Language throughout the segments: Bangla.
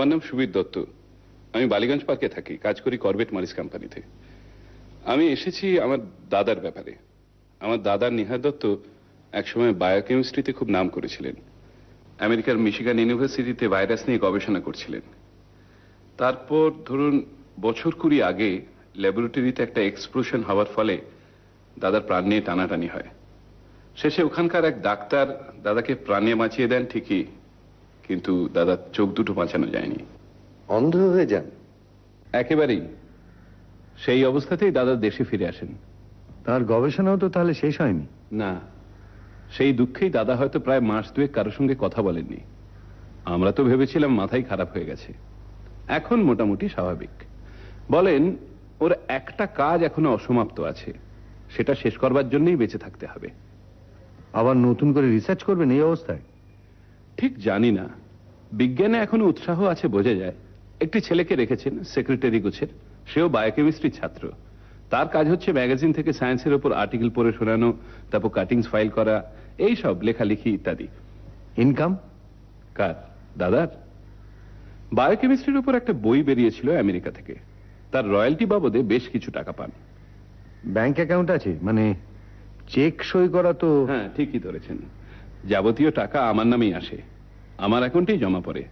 আমার নাম সুবীর দত্ত। আমি বালিগঞ্জ পার্কে থাকি, কাজ করি করবেট মারিস কোম্পানিতে। আমি এসেছি আমার দাদার ব্যাপারে। আমার দাদা নিহার দত্ত একসময় বায়োকেমিস্ট্রিতে খুব নাম করেছিলেন। আমেরিকার মিশিগান ইউনিভার্সিটিতে ভাইরাস নিয়ে গবেষণা করছিলেন। তারপর ধরুন বছর 20 আগে ল্যাবরেটরিতে একটা এক্সপ্লোশন হওয়ার ফলে দাদার প্রাণ নিয়ে টানাটানি হয়। শেষে ওখানকার এক ডাক্তার দাদাকে প্রাণে বাঁচিয়ে দেন ঠিকই, কিন্তু দাদার চোখ দুটো বাঁচানো যায়নি। অন্ধ হয়ে যান? একেবারেই। সেই অবস্থাতেই দাদা দেশে ফিরে আসেন। তার গবেষণাও তো তাহলে শেষ হয়নি? না, সেই দুঃখেই দাদা হয়তো প্রায় মাস দুয়েক কারোর সঙ্গে কথা বলেননি। আমরা তো ভেবেছিলাম মাথাই খারাপ হয়ে গেছে। এখন মোটামুটি স্বাভাবিক। বলেন ওর একটা কাজ এখনো অসমাপ্ত আছে, সেটা শেষ করবার জন্যই বেঁচে থাকতে হবে। আবার নতুন করে রিসার্চ করবেন এই অবস্থায়? ঠিক জানি না, বিজ্ঞানে এখনো উৎসাহ আছে বোঝা যায়। একটি ছেলেকে রেখেছেন সেক্রেটারি গোছের, সেও বায়োকেমিস্ট্রির ছাত্র। তার কাজ হচ্ছে ম্যাগাজিন থেকে সায়েন্সের উপর আর্টিকেল পড়ে শোনানো, তারপর কাটিংস ফাইল করা, এই সব লেখালেখি ইত্যাদি। ইনকাম? কার? দাদার। বায়োকেমিস্ট্রির উপর একটা বই বেরিয়েছিল আমেরিকা থেকে, তার রয়্যালটি বাবদে বেশ কিছু টাকা পান। ব্যাংক অ্যাকাউন্ট আছে? মানে চেক সই করা তো? হ্যাঁ, ঠিকই ধরেছেন। যাবতীয় টাকা আমার নামেই আসে, আমার অ্যাকাউন্টেই জমা পড়ে।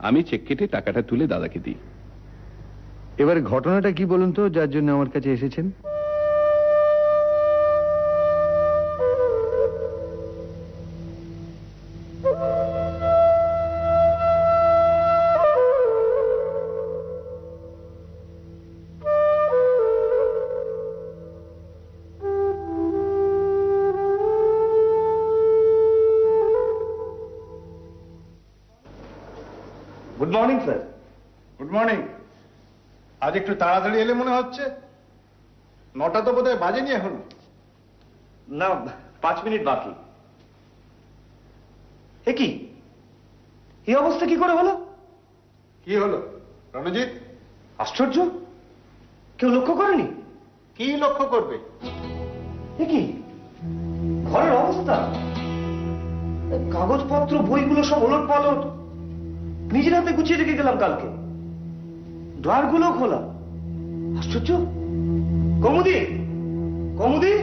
আমি চেক কেটে টাকাটা তুলে দাদাকে দিই। এবারে ঘটনাটা কি বলুন তো, যার জন্য আমার কাছে এসেছেন? Good morning sir. Good morning. আজ একটু তাড়াতাড়ি এলে মনে হচ্ছে। 9টা তো বোধহয় বাজেনি এখন। না, 5 মিনিট বাকি। এ কি, এই অবস্থা কি করে হলো? কি হলো রণজিৎ? আশ্চর্য, কেউ লক্ষ্য করেনি? কি লক্ষ্য করবে? এ কি, ঘরের অবস্থা, কাগজপত্র বইগুলো সব ওলট পালট। নিজের হাতে গুছিয়ে রেখে গেলাম কালকে, ড্রয়ারগুলো খোলা। আশ্চর্য। কমুদি, কমুদি!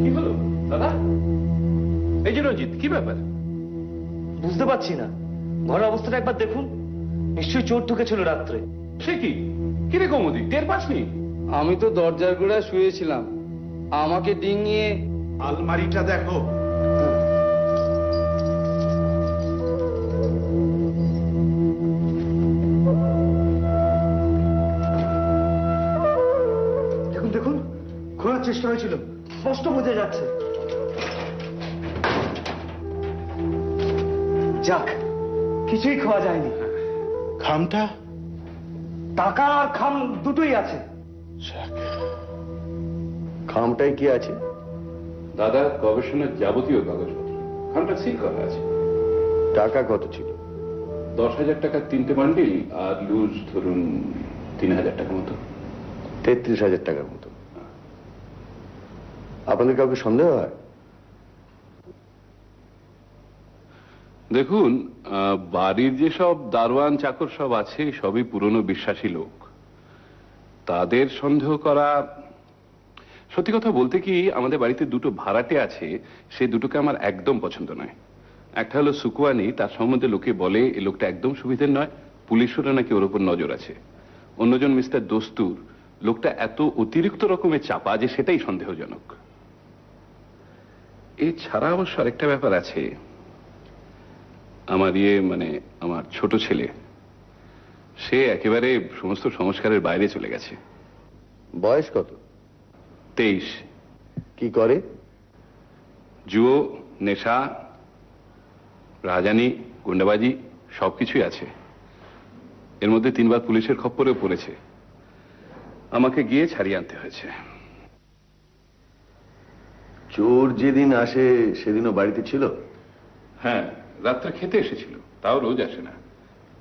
কি হলো দাদা? এই যে রঞ্জিত, কি ব্যাপার? বুঝতে পারছি না, ঘরের অবস্থাটা একবার দেখুন। নিশ্চয়ই চোর ঢুকেছিল রাত্রে। সে কি? কি রে কৌমুদি, টের পাসনি? আমি তো দরজার গোড়ায় শুয়েছিলাম, আমাকে ডিঙিয়ে। আলমারিটা দেখো। দেখুন দেখুন, খোলার চেষ্টা হয়েছিল, স্পষ্ট বোঝা যাচ্ছে। যাক, কিছুই খাওয়া যায়নি। খামটা? টাকা আর খাম দুটোই আছে। খামটায় কি আছে? দাদা গবেষণার যাবতীয় কাগজপত্র, খামটা সিল করা আছে। টাকা কত ছিল? 10,000 টাকার 3টে বান্ডিল, আর লুজ ধরুন 3,000 টাকা মতো। 33,000 টাকার মতো। আপনাদের কাউকে সন্দেহ হয়? দেখুন, বাড়ির যেসব দারোয়ান চাকর সব আছে সবই পুরনো বিশ্বাসী লোক। তাদের সন্দেহ করা, সত্যি কথা বলতে কি, আমাদের বাড়িতে দুটো ভাড়াটে আছে, সে দুটোকে আমার একদম পছন্দ নয়। একটা হলো সুকুয়ানি, তার সম্বন্ধে লোকে বলে এই লোকটা একদম সুবিধের নয়, পুলিশেরও নাকি ওর উপর নজর আছে। অন্যজন মিস্টার দস্তুর, লোকটা এত অতিরিক্ত রকমের চাপা যে সেটাই সন্দেহজনক। এছাড়া অবশ্য আরেকটা ব্যাপার আছে। আমার মানে আমার ছোট ছেলে, সে একেবারে সমস্ত সংস্কারের বাইরে চলে গেছে। বয়স কত? 23। কি করে? জুয়ো, নেশা, রাজানি, গুন্ডাবাজি সবকিছুই আছে। এর মধ্যে 3বার পুলিশের খপ্পরেও পড়েছে। আমাকে গিয়ে ছাড়িয়ে আনতে হয়েছে। চোর যেদিন আসে সেদিনও বাড়িতে ছিল? হ্যাঁ, রাত্রে খেতে এসেছিল, তাও রোজ আসে না।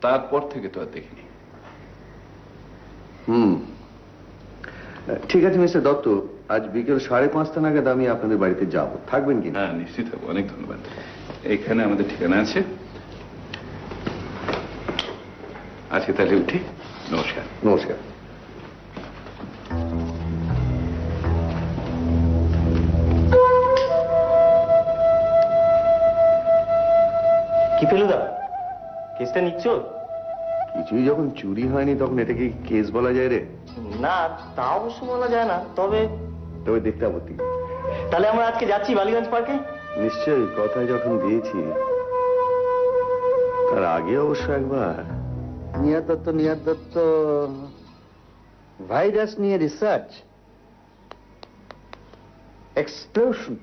তারপর থেকে তো আর দেখিনি। ঠিক আছে মিস্টার দত্ত, আজ বিকেল 5:30 নাগাদ আমি আপনাদের বাড়িতে যাব, থাকবেন কি? হ্যাঁ, নিশ্চিত হবো। অনেক ধন্যবাদ। এখানে আমাদের ঠিকানা আছে। আজকে তাহলে উঠি। নমস্কার। নমস্কার। কি ফেলুদা, কেসটা নিচ্ছ? কিছুই যখন চুরি হয়নি তখন এটাকে কেস বলা যায় রে? না, তা অবশ্য বলা যায় না, তবে তবে দেখতে আপত্তি নেই। তাহলে আমরা আজকে যাচ্ছি বালিগঞ্জ পার্কে? নিশ্চয়ই, কথায় যখন দিয়েছি তার আগে অবশ্য একবার। নিহার দত্ত ভাইরাস নিয়ে রিসার্চ, এক্সপ্লোশন,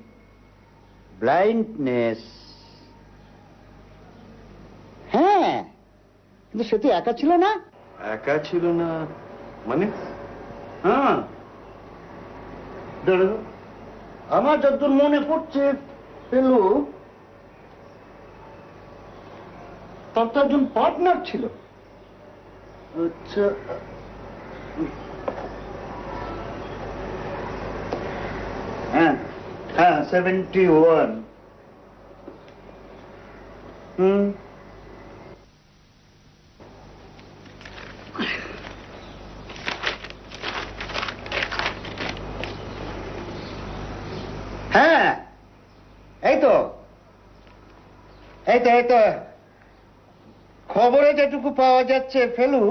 ব্লাইন্ডনেস। হ্যাঁ, কিন্তু সেটি একা ছিল না। একা ছিল না মানে? হ্যাঁ, দাঁড়াও, আমার যতদূর মনে পড়ছে পেলু তার তো একজন পার্টনার ছিল। আচ্ছা, হ্যাঁ হ্যাঁ, 71। হ্যাঁ, এই তো খবরে যেটুকু পাওয়া যাচ্ছে ফেলু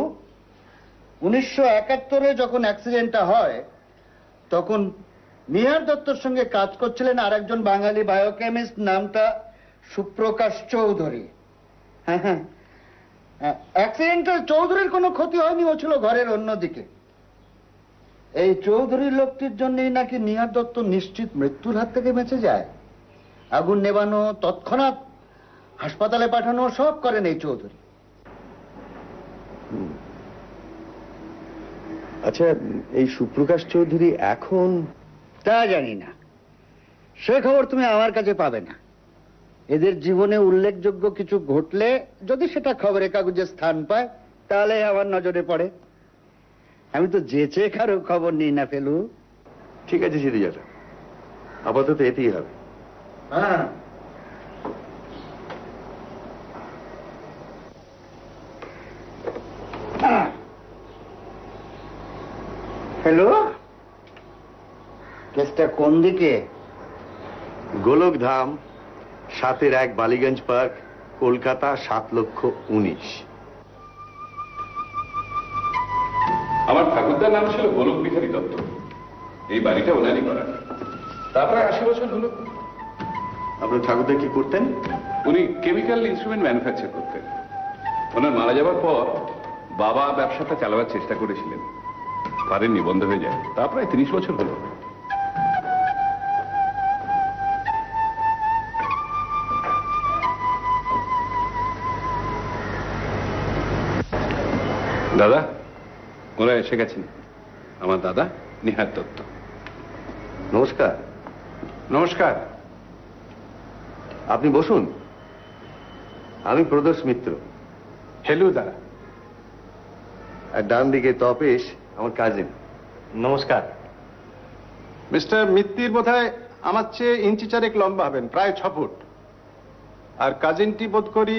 1971-এ যখন অ্যাক্সিডেন্টটা হয় তখন নিহার দত্তর সঙ্গে কাজ করছিলেন আরেকজন বাঙালি বায়োকেমিস্ট, নামটা সুপ্রকাশ চৌধুরী। হ্যাঁ হ্যাঁ, অ্যাক্সিডেন্টে চৌধুরীর কোনো ক্ষতি হয়নি, ও ছিল ঘরের অন্যদিকে। এই চৌধুরী লোকটির জন্যই নাকি নিহার দত্ত নিশ্চিত মৃত্যুর হাত থেকে বেঁচে যায়। আগুন নেবানো, তৎক্ষণাৎ হাসপাতালে পাঠানো, সব করেন এই চৌধুরী। আচ্ছা, এই সুপ্রকাশ চৌধুরী এখন? তা জানি না, সে খবর তুমি আমার কাছে পাবে না। এদের জীবনে উল্লেখযোগ্য কিছু ঘটলে যদি সেটা খবরের কাগজে স্থান পায় তাহলে আমার নজরে পড়ে। আমি তো যেচে কারো খবর নিই না ফেলু। ঠিক আছে সিরিজাটা, আপাতত এতেই হবে। হ্যাঁ, হ্যালো, কেসটা কোন দিকে? গোলকধাম 7-1 বালিগঞ্জ পার্ক, কলকাতা 7,19,000। আমার ঠাকুরদার নাম ছিল গোলক বিহারী দত্ত। এই বাড়িটা ওনারই করা। তারপরে 80 বছর হলো। আপনার ঠাকুরদা কি করতেন? উনি কেমিক্যাল ইনস্ট্রুমেন্ট ম্যানুফ্যাকচার করতেন। ওনার মারা যাওয়ার পর বাবা ব্যবসাটা চালাবার চেষ্টা করেছিলেন, পারেননি, বন্ধ হয়ে যায়। তা প্রায় 30 বছর হলো। দাদা, ওরা এসে গেছেন। আমার দাদা নিহার দত্ত। নমস্কার। নমস্কার। আপনি বসুন। আমি প্রদোষ মিত্র। ফেলুদা। আর ডান দিকে তপেশ, আমার কাজিন। নমস্কার। মিস্টার মিত্তির বোধহয় আমার চেয়ে ইঞ্চি চারেক লম্বা হবেন, প্রায় 6 ফুট। আর কাজিনটি বোধ করি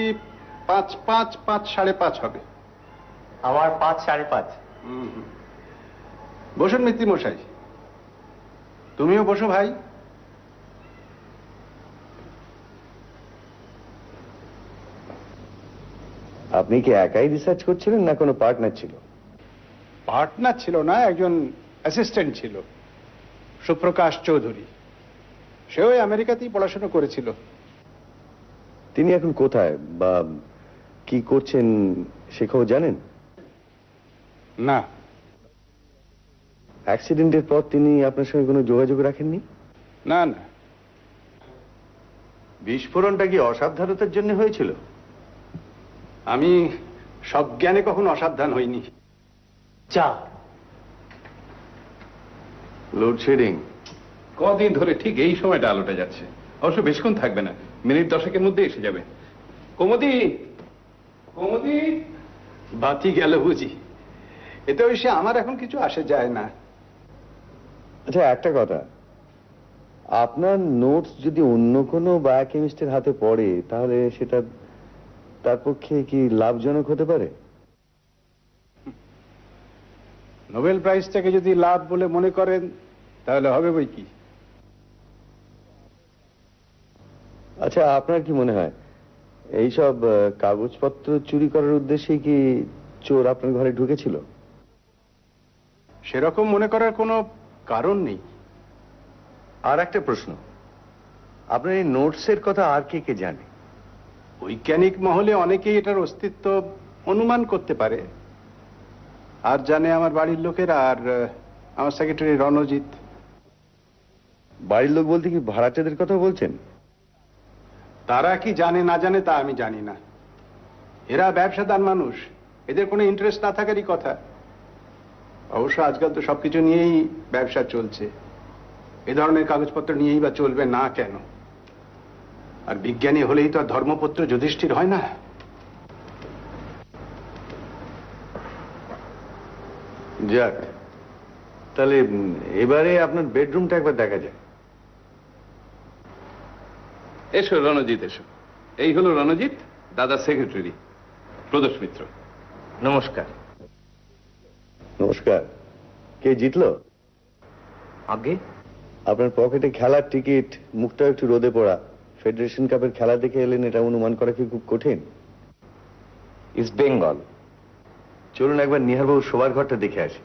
5'5", 5.5.5 হবে। আমার 5 5.5। বসুন মিত্তি মশাই। তুমিও বসো ভাই। আপনি কি একাই রিসার্চ করছিলেন না কোনো পার্টনার ছিল? পার্টনার ছিল না, একজন অ্যাসিস্ট্যান্ট ছিল, সুপ্রকাশ চৌধুরী। সেও আমেরিকাতেই পড়াশোনা করেছিল। তিনি এখন কোথায় বা কি করছেন সে খবর জানেন? না। অ্যাক্সিডেন্টের পর তিনি আপনার সঙ্গে কোনো যোগাযোগ রাখেননি? না না। বিস্ফোরণটা কি অসাবধানতার জন্য হয়েছিল? আমি সজ্ঞানে কখনো অসাবধান হইনি। চা। লোডশেডিং। কদিন ধরে ঠিক এই সময়টা আলোটা যাচ্ছে। অবশ্য বেশিক্ষণ থাকবে না, মিনিট 10-এর মধ্যে এসে যাবে। কমতি, কমতি। বাতি গেল বুঝি। এতে অবশ্যই আমার এখন কিছু আসে যায় না। আচ্ছা, একটা কথা, আপনার নোটস যদি অন্য কোনো বায়োকেমিস্টের হাতে পড়ে তাহলে সেটা তার পক্ষে কি লাভজনক হতে পারে? নোবেল প্রাইজটাকে যদি লাভ বলে মনে করেন তাহলে হবে বই কি। আচ্ছা, আপনার কি মনে হয় এইসব কাগজপত্র চুরি করার উদ্দেশ্যে কি চোর আপনার ঘরে ঢুকেছিল? সেরকম মনে করার কোনো কারণ নেই। আর একটা প্রশ্ন, আপনার এই নোটসের কথা আর কে কে জানে? বৈজ্ঞানিক মহলে অনেকেই এটার অস্তিত্ব অনুমান করতে পারে। আর জানে আমার বাড়ির লোকেরা, আর আমার সেক্রেটারি রণজিৎ। বাড়ির লোক বলতে কি ভাড়াটেদের কথা বলছেন? তারা কি জানে না জানে তা আমি জানি না। এরা ব্যবসাদার মানুষ, এদের কোনো ইন্টারেস্ট না থাকারই কথা। অবশ্য আজকাল তো সবকিছু নিয়েই ব্যবসা চলছে, এ ধরনের কাগজপত্র নিয়েই বা চলবে না কেন? আর বিজ্ঞানী হলেই তো আর ধর্মপুত্র যুধিষ্ঠির হয় না। যাক, তাহলে এবারে আপনার বেডরুমটা একবার দেখা যায়। এসো রণজিৎ, এসো। এই হলো রণজিৎ, দাদার সেক্রেটারি, প্রদোষ মিত্র। নমস্কার। নমস্কার। কে জিতলো? আগে আপনার পকেটে খেলার টিকিট, মুখটা একটু রোদে পড়া, ফেডারেশন কাপের খেলা দেখে এলেন, এটা অনুমান করা কি খুব কঠিন? ইস্ট বেঙ্গল। চলুন একবার নিহারবাবু শোবার ঘরটা দেখে আসি।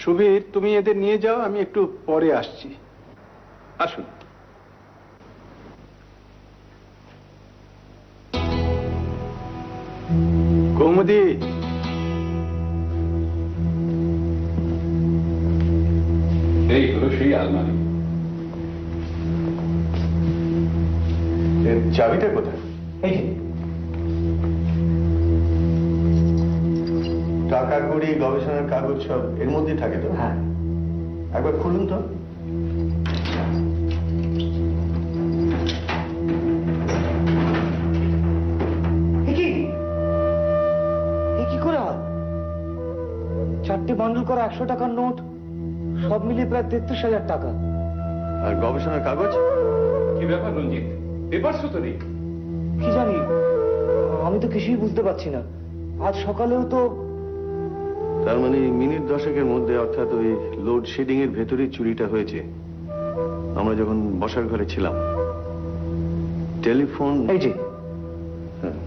সুবীর, তুমি এদের নিয়ে যাও, আমি একটু পরে আসছি। আসুন। কৌমুদি, এই হলো সেই আলমারি। এর চাবিটা কোথায়? এই যে টাকা কড়ি, গবেষণার কাগজ সব এর মধ্যেই থাকে তো? হ্যাঁ, একবার খুলুন তো। এ কি করে হয়? 4টে বান্ডল করা 100 টাকার নোট, সব মিলিয়ে প্রায় 33,000 টাকা। আর গবেষণার কাগজ? কি ব্যাপার রঞ্জিত, পেপারসও তো নেই? কি জানি, আমি তো কিছুই বুঝতে পারছি না। আজ সকালেও তো তার মানে মিনিট 10-এর মধ্যে, অর্থাৎ ওই লোডশেডিং এর ভেতরেই চুরিটা হয়েছে। আমরা যখন বসার ঘরে ছিলাম, টেলিফোন। এই যে হ্যাঁ।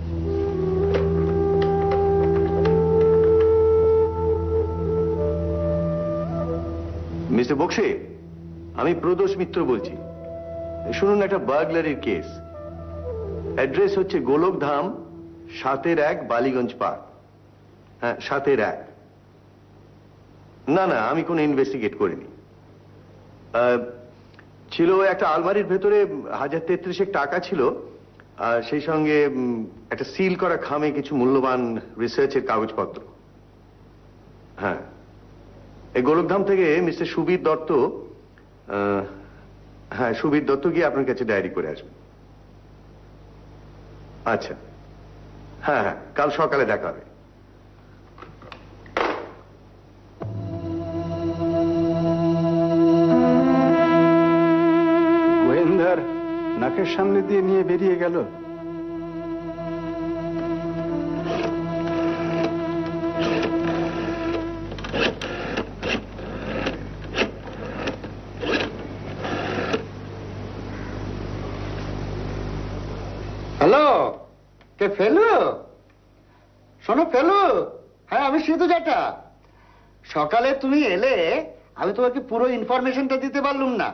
মিস্টার বক্সি, আমি প্রদোষ মিত্র বলছি। শুনুন, একটা বার্গলারির কেস। অ্যাড্রেস হচ্ছে গোলকধাম, 7-1 বালিগঞ্জ পার্ক। হ্যাঁ, 7-1। না না, আমি কোনো ইনভেস্টিগেট করিনি। ছিল একটা আলমারির ভেতরে 1033 টাকা ছিল, আর সেই সঙ্গে একটা সিল করা খামে কিছু মূল্যবান রিসার্চের কাগজপত্র। হ্যাঁ, এই গোলকধাম থেকে মিস্টার সুবীর দত্ত, হ্যাঁ সুবীর দত্ত গিয়ে আপনার কাছে ডায়েরি করে আসবেন। আচ্ছা, হ্যাঁ হ্যাঁ, কাল সকালে দেখা হবে। গোয়েন্দার নাকের সামনে দিয়ে নিয়ে বেরিয়ে গেল। হ্যালো, কে ফেলু? শোনো ফেলু, হ্যাঁ আমি সিধু জাটা। সকালে তুমি এলে, আমি তোমাকে পুরো ইনফরমেশনটা দিতে পারলুম না।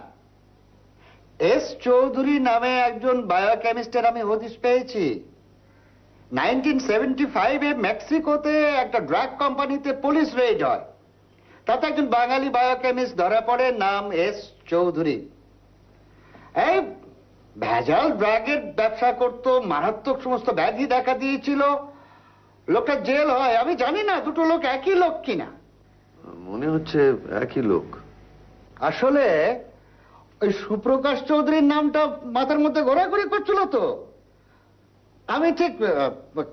এস চৌধুরী নামে একজন বায়োকেমিস্টের আমি হদিশ পেয়েছি। 1975-এ মেক্সিকোতে একটা ড্রাগ কোম্পানিতে পুলিশ রেড হয়, তাতে একজন বাঙালি বায়োকেমিস্ট ধরা পড়ে, নাম এস চৌধুরী। এই ভেজাল ড্রাগের ব্যবসা করত, মারাত্মক সমস্ত ব্যাধি দেখা দিয়েছিল, লোকটা জেল হয়। আমি জানি না দুটো লোক একই লোক কিনা। মনে হচ্ছে একই লোক। আসলে ওই সুপ্রকাশ চৌধুরীর নামটা মাথার মধ্যে ঘোরাঘুরি করছিল তো, আমি ঠিক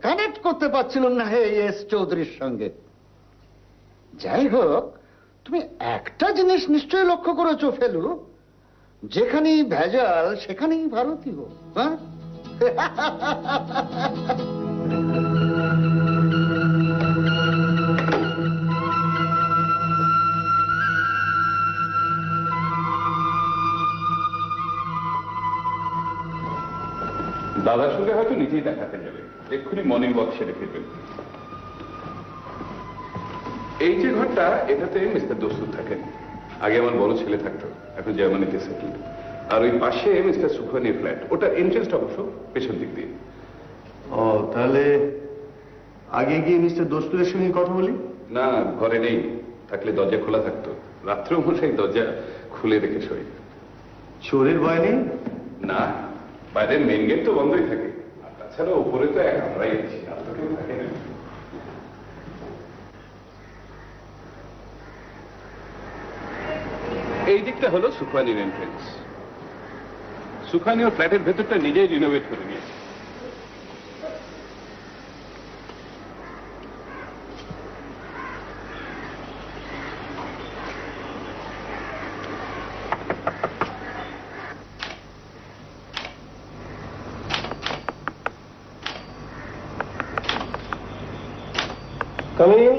কানেক্ট করতে পারছিলাম না হে এস চৌধুরীর সঙ্গে। যাই হোক, তুমি একটা জিনিস নিশ্চয়ই লক্ষ্য করেছো ফেলু, যেখানেই ভেজাল সেখানেই ভারতীয়। হ্যাঁ, দাদার সঙ্গে হয়তো নিজেই দেখাতে যাবে, এক্ষুনি মর্নিং ওয়াক সেরে ফিরবেন। এই যে ঘরটা, এটাতে মিস্টার দস্তুর থাকেন। আগে আমার বড় ছেলে থাকতো, এখন জার্মানিতে সেটেল। আর ওই পাশে মিস্টার সুখানির ফ্ল্যাট, ওটা এন্ট্রেন্সটা অবশ্য পেছন দিক দিয়ে। ও, তাহলে আগে গিয়ে মিস্টার দস্তুরের সঙ্গে কথা বলি। না, ঘরে নেই, থাকলে দরজা খোলা থাকতো। রাত্রেও মশাই দরজা খুলে রেখে শোয়। চোরের ভয় নেই? না, বাইরের মেন গেট তো বন্ধই থাকে। আর তাছাড়া উপরে তো আমরাই আছি, আর তো কেউ থাকে না। এই দিকটা হলো সুখানির এন্ট্রেন্স। সুখানি ওর ফ্ল্যাটের ভেতরটা নিজেই রিনোভেট করে নিয়েছে। কামিং।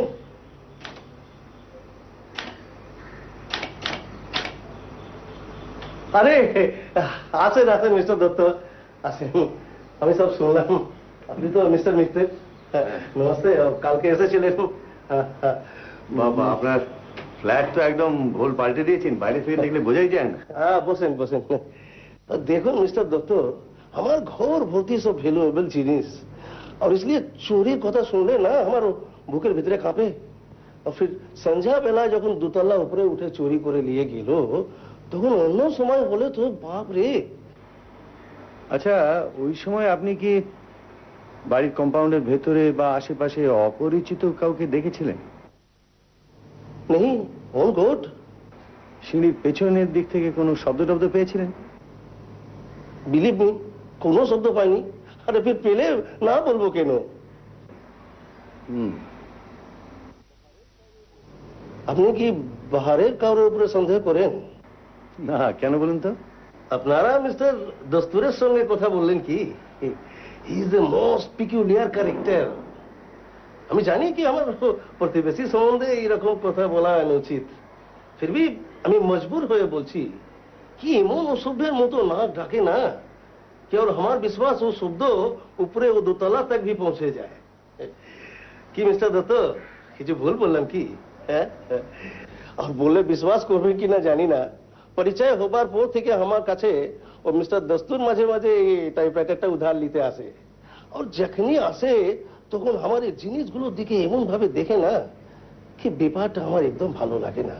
আরে আসেন আসেন মিস্টার দত্ত, আসেন। আমি সব শুনলাম, আপনি তো মিস্টার মিস্ত্রি। নমস্তে, কালকে এসেছিলেন। বাবা, আপনার ফ্ল্যাট তো একদম ভোল পাল্টে দিয়েছেন, বাইরে থেকে দেখলে বোঝাই যায় না। হ্যাঁ, বসেন বসেন। দেখুন মিস্টার দত্ত, আমার ঘর ভর্তি সব ভ্যালুয়েবল জিনিস, और इसलिए चोरी কথা শুনলে না আমার বুকের ভিতরে কাঁপে। আর ফির সন্ধ্যা বেলা যখন দুতলা উপরে উঠে চুরি করে নিয়ে গেল, তখন অন্য সময় হলে তো বাপ রে। আচ্ছা, ওই সময় আপনি কি বাড়ির কম্পাউন্ডের ভেতরে বা আশেপাশে অপরিচিত কাউকে দেখেছিলেন? নেই, অল গুড। সিঁড়ির পেছনের দিক থেকে কোনো শব্দ টব্দ পেয়েছিলেন? বিলিভ মি, কোনো শব্দ পাইনি। আরে ফির পেলে না বলবো কেন? আপনি কি বাহারের কারোর উপরে সন্দেহ করেন? না, কেন বলুন তো? আপনারা মিস্টার দস্তুরের সঙ্গে কথা বললেন কি? He is the most peculiar character. আমি জানি কি আমার প্রতিবেশী সম্বন্ধে এইরকম কথা বলা অনুচিত, ফিরবি আমি মজবুর হয়ে বলছি কি এমন অসভ্যের মতো নাক ডাকে না कि और हमारा विश्वास वो शब्द ऊपरे वो दोतला तक भी पहुंचे जाए। कि मिस्टर दत्त, কিছু ভুল বললাম কি? আর বললে বিশ্বাস করবেন কি না জানি না, পরিচয় হবার পর থেকে আমার কাছে ও মিস্টার দস্তুর মাঝে মাঝে এই টাইপরাইটারটা উধার নিতে আসে। আর যখনই আসে তখন আমার এই জিনিসগুলোর দিকে এমন ভাবে দেখে না কি ব্যাপারটা আমার একদম ভালো লাগে না।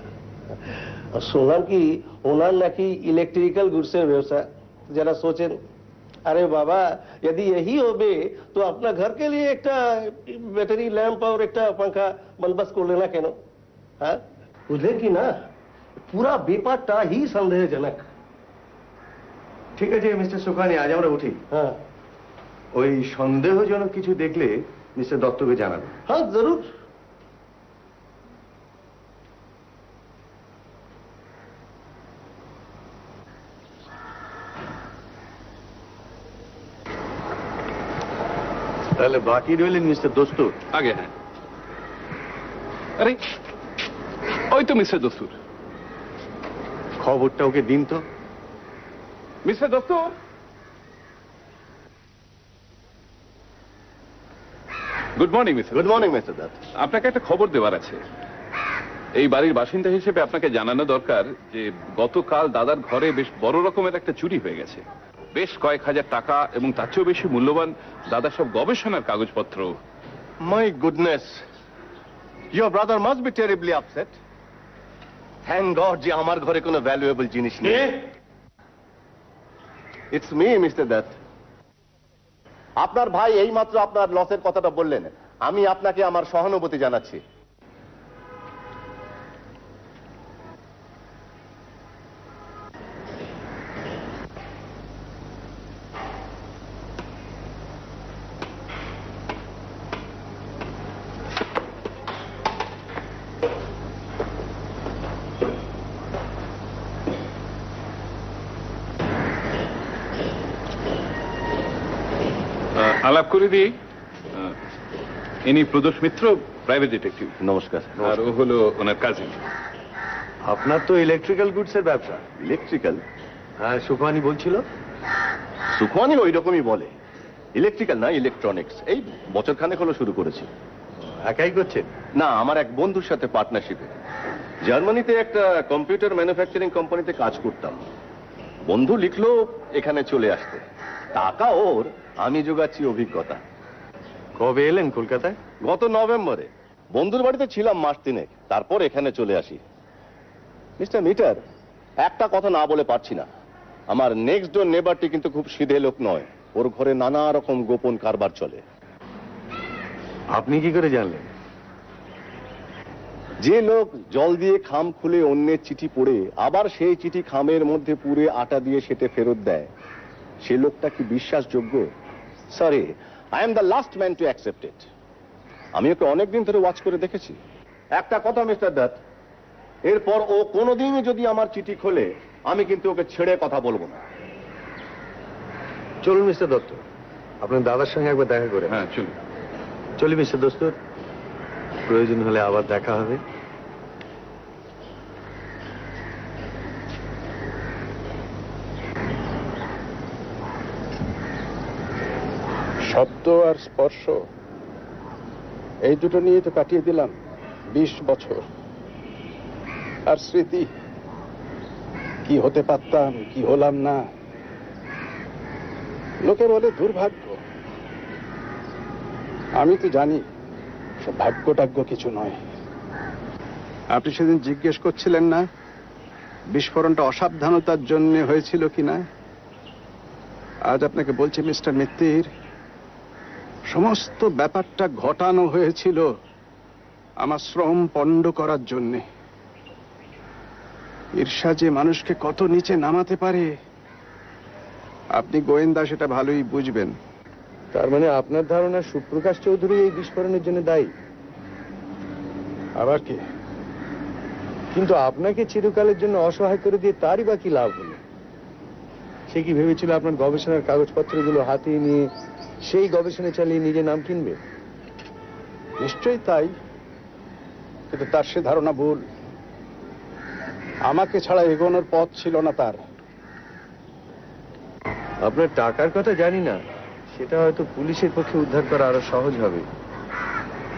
আর শুনলাম কি ওনার নাকি ইলেকট্রিক্যাল গুডসের ব্যবসা। যারা সোচেন अरे बाबा, यदि यही होबे तो अपना घर के लिए एक बैटरी लैंप और एक पंखा बंदोबस्त कर लेना केनो। हाँ, बुझले कि ना, पूरा ব্যাপারটা ही সন্দেহজনক। ঠিক আছে মিস্টার সুখানি, আজ আমরা উঠি। হ্যাঁ, ওই সন্দেহজনক কিছু দেখলে মিস্টার দত্তকে জানাবেন। হ্যাঁ জরুর। তাহলে বাকি রইলেন মিস্টার দস্তুর। আগে হ্যাঁ, আরে ওই তো মিস্টার দস্তুর। খবরটা ওকে দিন তো। Mister Dutta, good morning mister. Good morning mister Dutta. আপনাকে একটা খবর দেওয়ার আছে। এই বাড়ির বাসিন্দা হিসেবে আপনাকে জানানো দরকার যে গতকাল দাদার ঘরে বেশ বড় রকমের একটা চুরি হয়ে গেছে। বেশ কয়েক হাজার টাকা এবং তার চেয়েও বেশি মূল্যবান দাদার সব গবেষণার কাগজপত্র। My goodness, your brother must be terribly upset. Thank god যে আমার ঘরে কোনো ভ্যালুয়েবল জিনিস নেই। It's me mister Dutta. আপনার ভাই এইমাত্র আপনার লসের কথাটা বললেন, আমি আপনাকে আমার সহানুভূতি জানাচ্ছি। আলাপ করে দিই, ইনি প্রদোষ মিত্র, প্রাইভেট ডিটেকটিভ। নমস্কার। আর ও হলো ওনার কাজিন। আপনার তো ইলেকট্রিক্যাল গুডসের ব্যবসা। ইলেকট্রিক্যাল? হ্যাঁ, সুখানি বলছিল। সুখমানি ওই রকমই বলে, ইলেকট্রিক্যাল না ইলেকট্রনিক্স। এই বছর খানেক হলো শুরু করেছি। একাই করছেন? না, আমার এক বন্ধুর সাথে পার্টনারশিপে। জার্মানিতে একটা কম্পিউটার ম্যানুফ্যাকচারিং কোম্পানিতে কাজ করতাম। বন্ধু লিখলো এখানে চলে আসতে। টাকা ওর, আমি জোগাচ্ছি অভিজ্ঞতা। কবে এলেন কলকাতায়? গত নভেম্বরে বন্ধুর বাড়িতে ছিলাম মাস তিনেক, তারপর এখানে চলে আসি। মিস্টার মিটার, একটা কথা না বলে পারছি না। আমার নেক্সট ডোর নেবারটি কিন্তু খুব সিধে লোক নয়। ওর ঘরে নানা রকম গোপন কারবার চলে। আপনি কি করে জানলেন? যে লোক জল দিয়ে খাম খুলে অন্যের চিঠি পড়ে আবার সেই চিঠি খামের মধ্যে পুরে আটা দিয়ে সেটে ফেরত দেয়, সে লোকটা কি বিশ্বাসযোগ্য? Sorry, I am the last man to accept it. আমি ওকে অনেকদিন ধরে ওয়াচ করে দেখেছি। একটা কথা মিস্টার দত্ত, এরপর ও কোনোদিনই যদি আমার চিঠি খোলে, আমি কিন্তু ওকে ছেড়ে কথা বলবো না। চলুন মিস্টার দত্ত, আপনার দাদার সঙ্গে একবার দেখা করে। হ্যাঁ, চলুন। চলি মিস্টার দত্ত, প্রয়োজন হলে আবার দেখা হবে। শব্দ আর স্পর্শ, এই দুটো নিয়ে তো কাটিয়ে দিলাম 20 বছর। আর স্মৃতি, কি হতে পারতাম, কি হলাম না। লোকে বলে দুর্ভাগ্য, আমি তো জানি সব ভাগ্য টাগ্য কিছু নয়। আপনি সেদিন জিজ্ঞেস করছিলেন না বিস্ফোরণটা অসাবধানতার জন্য হয়েছিল কিনা? আজ আপনাকে বলছি মিস্টার মিত্তির, সমস্ত ব্যাপারটা ঘটানো হয়েছিল আমার শ্রম পণ্ড করার জন্যে। ঈর্ষা যে মানুষকে কত নিচে নামাতে পারে, আপনি গোয়েন্দা সেটা ভালোই বুঝবেন। তার মানে আপনার ধারণা সুপ্রকাশ চৌধুরী এই বিস্ফোরণের জন্য দায়ী? আবার কি? কিন্তু আপনাকে চিরকালের জন্য অসহায় করে দিয়ে তারই বা কি লাভ হলো? সে কি ভেবেছিল আপনার গবেষণার কাগজপত্রগুলো হাতে নিয়ে সেই গবেষণা চালিয়ে নিজের নাম কিনবে? নিশ্চয়ই তাই, কিন্তু তার সে ধারণা ভুল। আমাকে ছাড়া এগোনোর পথ ছিল না তার। আপনার টাকার কথা জানি না, সেটা হয়তো পুলিশের পক্ষে উদ্ধার করা আরো সহজ হবে,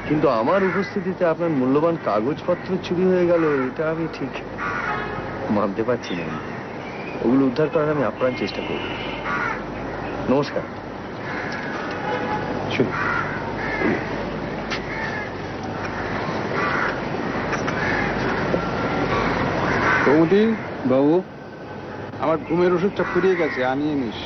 কিন্তু আমার উপস্থিতিতে আপনার মূল্যবান কাগজপত্র চুরি হয়ে গেল, এটা আমি ঠিক মানতে পারছি না। ওগুলো উদ্ধার করার আমি আপ্রাণ চেষ্টা করব। নমস্কার। বৌদি, বাবু, আমার ঘুমের ওষুধটা ফুরিয়ে গেছে, আনিয়ে নিস।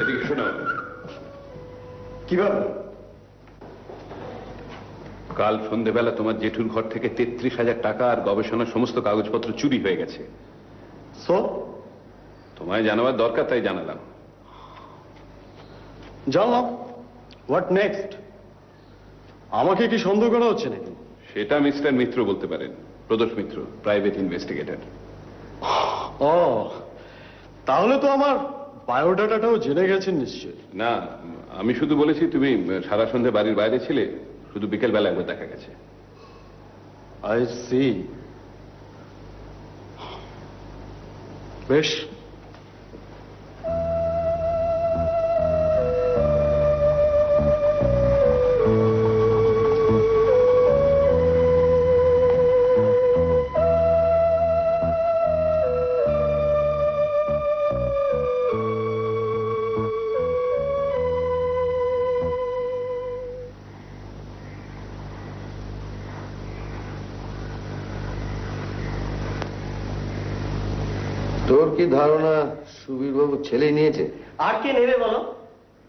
এদিকে শোনো। কিভাবে? কাল সন্ধেবেলা তোমার জেঠুর ঘর থেকে 33,000 টাকা আর গবেষণার সমস্ত কাগজপত্র চুরি হয়ে গেছে। সো তোমায় জানাবার দরকার, তাই জানালাম। জানলাম, হোয়াট নেক্সট? আমাকে কি সন্দেহ করা হচ্ছে নাকি? সেটা মিস্টার মিত্র বলতে পারেন, প্রদোষ মিত্র, প্রাইভেট ইনভেস্টিগেটর। ও, তাহলে তো আমার বায়োডাটাটাও জেনে গেছেন নিশ্চয়ই। না, আমি শুধু বলেছি তুমি সারা সন্ধে বাড়ির বাইরে ছিলে, শুধু বিকেল বেলা একবার দেখা গেছে। I see. বেশ, তোর কি ধারণা সুবীর বাবু ছেলেই নিয়েছে? আর কে নেবে বলো?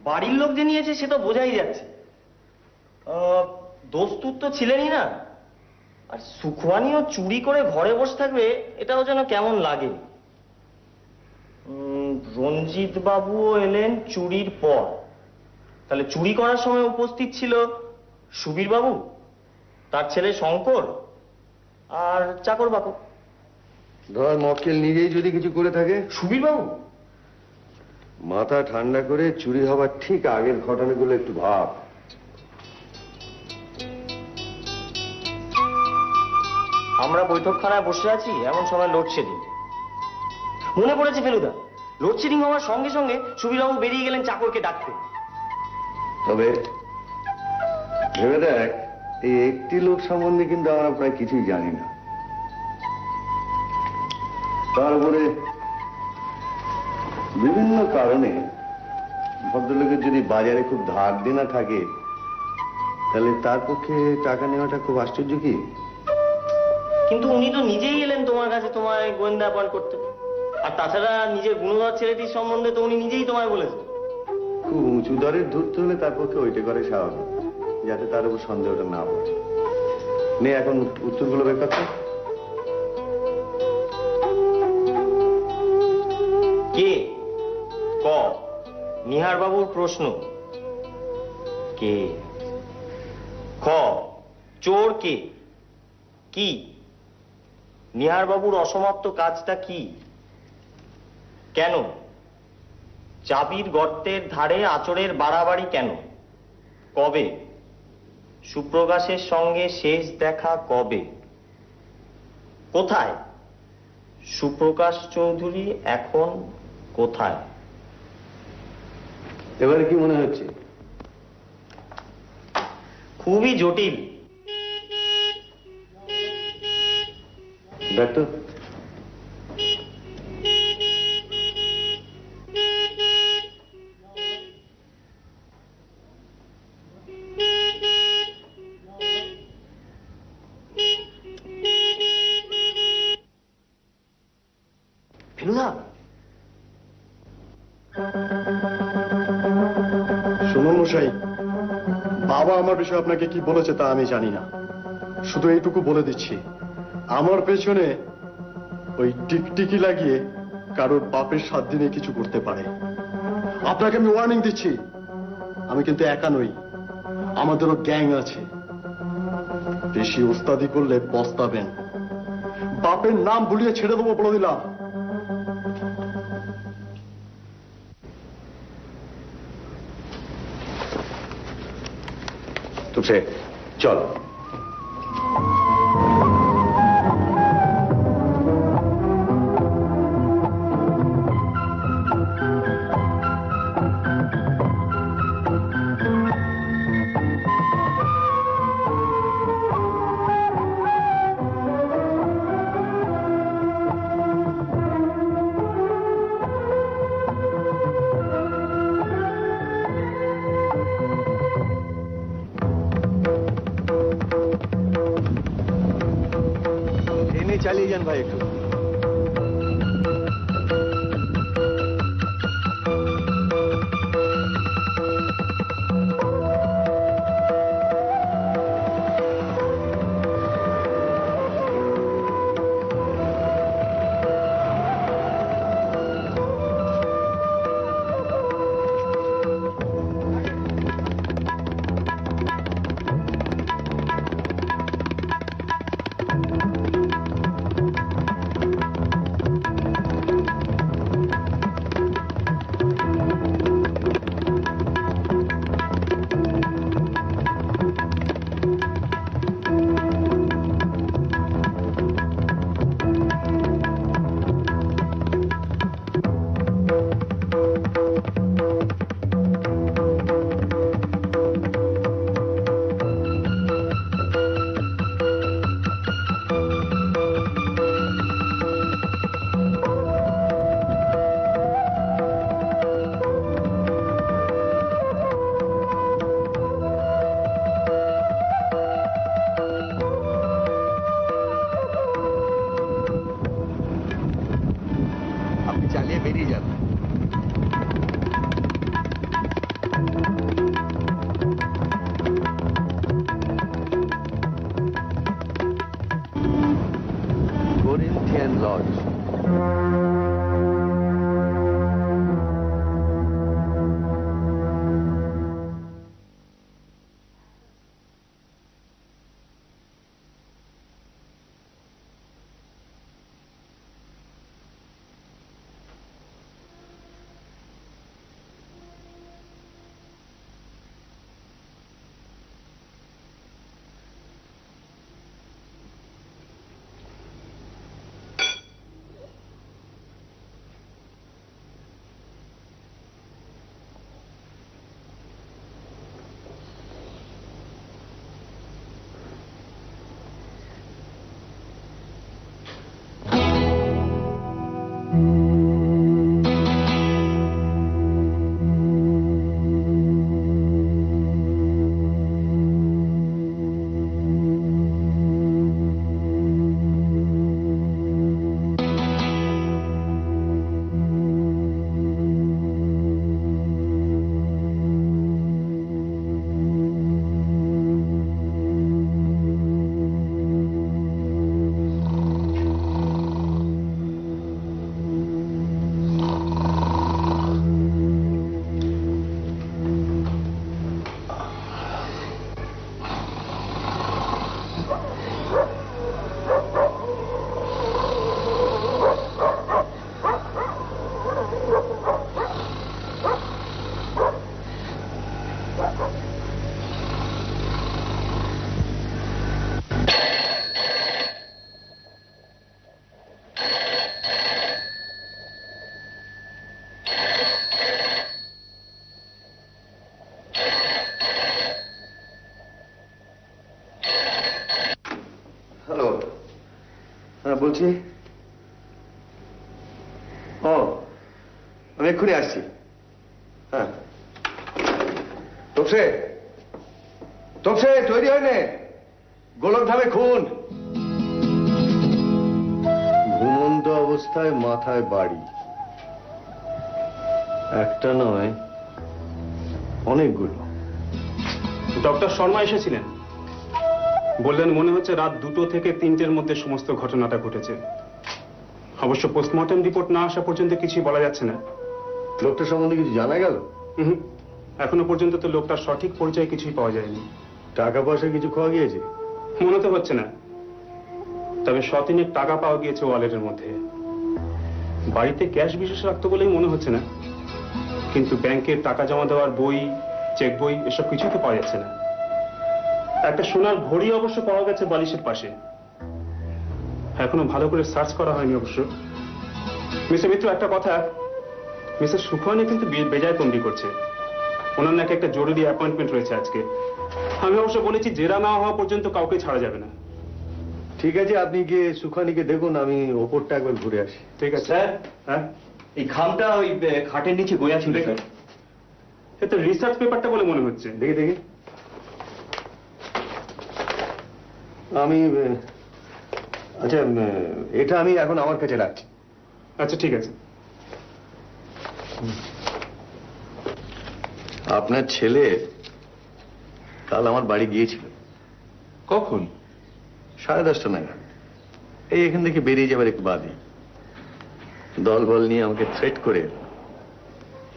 বাড়ির লোক যে নিয়েছে সে তো বোঝাই যাচ্ছে। দোস্তুর তো ছিলেনই না, আর সুখওয়ানিও চুরি করে ঘরে বসে থাকবে এটাও যেন কেমন লাগে। রঞ্জিত বাবুও এলেন চুরির পর, তাহলে চুরি করার সময় উপস্থিত ছিল সুবীর বাবু, তার ছেলে শঙ্কর আর চাকর বাকর। ধর মক্কেল নিজেই যদি কিছু করে থাকে? সুবীর বাবু? মাথা ঠান্ডা করে চুরি হবার ঠিক আগের ঘটনাগুলো একটু ভাব। আমরা বৈঠকখানায় বসে আছি, এমন সময় লোডশেডিং। মনে পড়েছে ফেলুদা, লোডশেডিং হওয়ার সঙ্গে সঙ্গে সুবীরবাবু বেরিয়ে গেলেন চাকরকে ডাকতে। তবে ভেবে দেখ, এই একটি লোক সম্বন্ধে কিন্তু আমরা প্রায় কিছুই জানি না। তার উপরে বিভিন্ন কারণে ভদ্রলোকের যদি বাজারে খুব ধার দেনা থাকে, তাহলে তার পক্ষে টাকা নেওয়াটা খুব আশ্চর্য কি? কিন্তু উনি তো নিজেই এলেন তোমার কাছে তোমায় গোয়েন্দা অ্যাপয়েন্ট করতে। আর তাছাড়া নিজের গুণধর ছেলেটির সম্বন্ধে তো উনি নিজেই তোমায় বলেছেন। খুব উঁচু দরের ধরতে হলে তার পক্ষে ওইটা করে স্বাভাবিক, যাতে তার উপর সন্দেহটা না পড়ে। নে এখন উত্তরগুলো বের করতে। কে? ক। নিহার বাবুর প্রশ্ন। কে? খ। চোর কে? কি? নিহার বাবুর অসমাপ্ত কাজটা কি? কেন? চাবির গর্তের ধারে আঁচড়ের বাড়াবাড়ি কেন? কবে? সুপ্রকাশের সঙ্গে শেষ দেখা কবে? কোথায়? সুপ্রকাশ চৌধুরী এখন কোথায়? এবারে কি মনে হচ্ছে? খুবই জটিল। ডাক্তার, ফেলুদা, শুনুন মশাই, বাবা আমার বিষয়ে আপনাকে কি বলেছে তা আমি জানি না, শুধু এইটুকু বলে দিচ্ছি, আমার পেছনে ওই টিকটিকি লাগিয়ে কারোর বাপের 7 দিনে কিছু করতে পারে। আপনাকে আমি ওয়ার্নিং দিচ্ছি, আমি কিন্তু একা নই, আমাদেরও গ্যাং আছে। বেশি ওস্তাদি করলে পস্তাবেন। বাপের নাম ভুলিয়ে ছেড়ে দেবো বলে দিলাম। তুই চল। চালিয়ে যান ভাই একটু। হ্যাঁ বলছি। ও, আমি এক্ষুনি আসছি। হ্যাঁ, তোপসে তোপসে তৈরি হয় নে, গোলক ধামে খুন। ঘুমন্ত অবস্থায় মাথায় বাড়ি, একটা নয় অনেকগুলো। ডক্টর শর্মা এসেছিলেন, বললেন মনে হচ্ছে রাত 2টো থেকে 3টের মধ্যে সমস্ত ঘটনাটা ঘটেছে। অবশ্য পোস্টমর্টম রিপোর্ট না আসা পর্যন্ত কিছুই বলা যাচ্ছে না। লোকটার সম্বন্ধে কিছু জানা গেল? এখনো পর্যন্ত তো লোকটার সঠিক পরিচয় কিছুই পাওয়া যায়নি। টাকা পয়সা কিছু খাওয়া গিয়েছে? মনে তো হচ্ছে না, তবে 100 টাকা পাওয়া গিয়েছে ওয়ালেটের মধ্যে। বাড়িতে ক্যাশ বিশেষ রাখতো বলেই মনে হচ্ছে না, কিন্তু ব্যাংকের টাকা জমা দেওয়ার বই, চেক বই এসব কিছুই তো পাওয়া যাচ্ছে না। একটা সোনার ঘড়ি অবশ্য পাওয়া গেছে বালিশের পাশে। এখনো ভালো করে সার্চ করা হয়নি অবশ্য। মিস্টার মিত্র, একটা কথা, মিস্টার সুখানি কিন্তু বেজায় তন্ডি করছে। ওনার নাকি একটা জরুরি অ্যাপয়েন্টমেন্ট রয়েছে আজকে। আমি অবশ্য বলেছি জেরা না হওয়া পর্যন্ত কাউকে ছাড়া যাবে না। ঠিক আছে, আপনি গিয়ে সুখানিকে দেখুন, আমি ওপরটা একবার ঘুরে আসি। ঠিক আছে স্যার, হ্যাঁ, এই খামটা ওই খাটের নিচে গোয়া ছিল স্যার। এটা রিসার্চ পেপারটা বলে মনে হচ্ছে। দেখি দেখি। আমি আচ্ছা, এটা আমি এখন আমার কাছে রাখছি। আচ্ছা ঠিক আছে। আপনার ছেলে কাল আমার বাড়ি গিয়েছিল। কখন? 10:30 নাগাদ। এই এখান থেকে বেরিয়ে যাবার একটু বাদে দল বল নিয়ে আমাকে থ্রেট করে,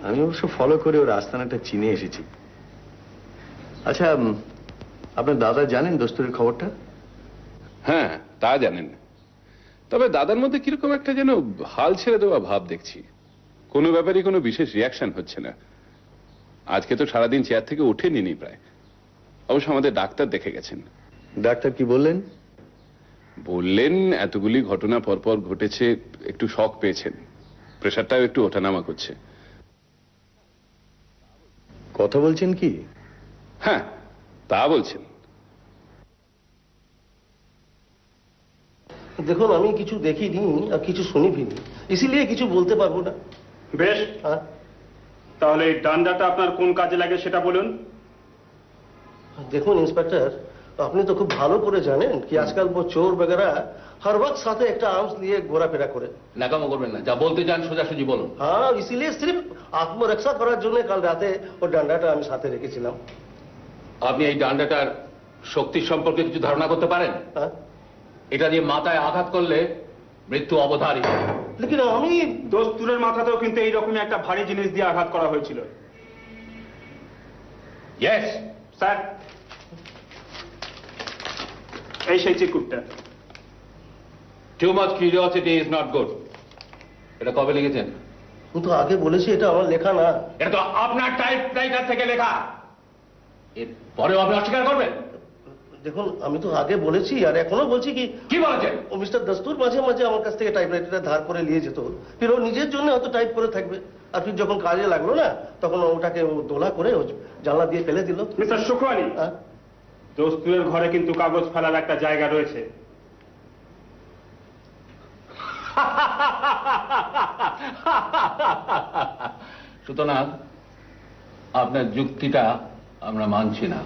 আমি অবশ্য ফলো করে ওর আস্তানাটা চিনে এসেছি। আচ্ছা, আপনার দাদা জানেন দস্তুরের খবরটা? হ্যাঁ, তা জানেন। তবে দাদার মধ্যে কিরকম একটা যেন হাল ছেড়ে দেওয়া ভাব দেখছি। কোনো ব্যাপারে কোনো বিশেষ রিয়াকশন হচ্ছে না। আজকে তো সারাদিন চেয়ার থেকে ওঠেনি প্রায়। অবশ্য আমাদের ডাক্তার দেখে গেছেন। ডাক্তার কি বললেন? বললেন এতগুলি ঘটনা পরপর ঘটেছে, একটু শক পেয়েছেন, প্রেশারটাও একটু ওঠানামা করছে। কথা বলছেন কি? হ্যাঁ, তা বলছেন। দেখুন, আমি কিছু দেখিনি আর কিছু শুনিনি, ইসিলিয়ে কিছু বলতে পারবো না। বেশ, হ্যাঁ, তাহলে এই ডান্ডাটা আপনার কোন কাজে লাগে সেটা বলুন। দেখুন ইন্সপেক্টর, আপনি তো খুব ভালো করে জানেন কি আজকাল वो চোর বগেরা हर वक्त साथे একটা आर्म्स लिए ঘোরাফেরা করে। নাকামো করবেন না, যা বলতে চান সোজাসুজি বলুন। হ্যাঁ, ইসিলিয়ে সির্ফ আত্মরক্ষা করার জন্য কাল রাতে ও ডান্ডাটা আমি সাথে রেখেছিলাম। আপনি এই ডান্ডাটার শক্তি সম্পর্কে কিছু ধারণা করতে পারেন? হ্যাঁ, এটা দিয়ে মাথায় আঘাত করলে মৃত্যু অবধারিত। লেকিন আমি দস্তুরের মাথাতেও কিন্তু এইরকমই একটা ভারী জিনিস দিয়ে আঘাত করা হয়েছিল। ইয়েস স্যার, এই সেই চিকুরটা। Too much curiosity is not good. এটা কবে লিখেছেন? তো আগে বলেছি এটা আমার লেখা না। এটা তো আপনার টাইপরাইটার থেকে লেখা। এর পরেও আপনি অস্বীকার করবেন? দেখুন, আমি তো আগে বলেছি আর এখনো বলছি কি কি বলেছেন? ও মিস্টার দস্তুর মাঝে মাঝে আমার কাছ থেকে টাইপরাইটারটা ধার করে নিয়ে যেত, ফির ও নিজের জন্য হয়তো টাইপ করে থাকবে, আর ফির যখন কাজে লাগলো না তখন ওটাকে ও দোলা করে ও জানলা দিয়ে ফেলে দিল। মিস্টার সুখানি, হ্যাঁ? দস্তুরের ঘরে কিন্তু কাগজ ফেলার একটা জায়গা রয়েছে। সুতরাং আপনার যুক্তিটা আমরা মানছি না।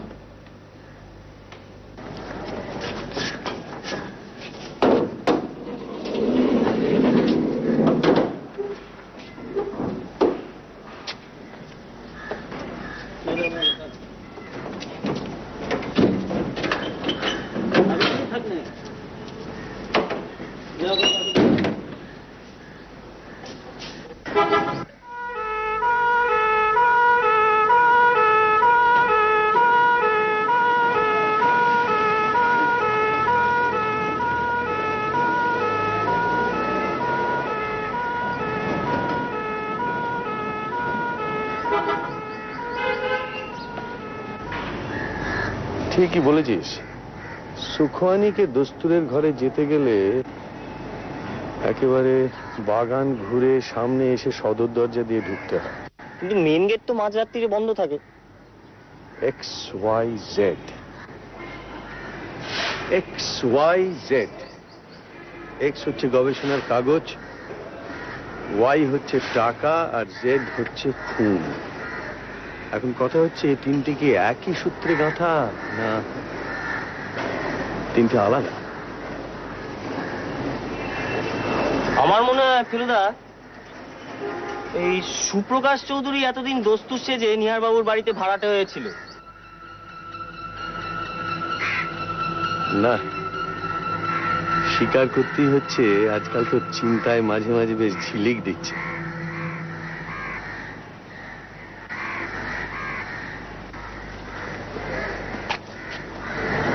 ঠিকই বলেছিস। সুখানিকে দস্তুরের ঘরে যেতে গেলে একেবারে বাগান ঘুরে সামনে এসে সদর দরজা দিয়ে ঢুকতে হয়। কিন্তু মেন গেট তো মাঝরাত্রিরে বন্ধ থাকে। XYZ এক্স হচ্ছে গবেষণার কাগজ, ওয়াই হচ্ছে টাকা, আর জেড হচ্ছে খুন। এখন কথা হচ্ছে এই তিনটি কি একই সূত্রে গাঁথা না তিনটে আলাদা? আমার মনে হয় ফেলুদা, এই সুপ্রকাশ চৌধুরী এতদিন দস্তুর সেজে নিহার বাবুর বাড়িতে ভাড়াটে হয়েছিল। না, স্বীকার করতেই হচ্ছে আজকাল তো চিন্তায় মাঝে মাঝে বেশ ঝিলিক দিচ্ছে।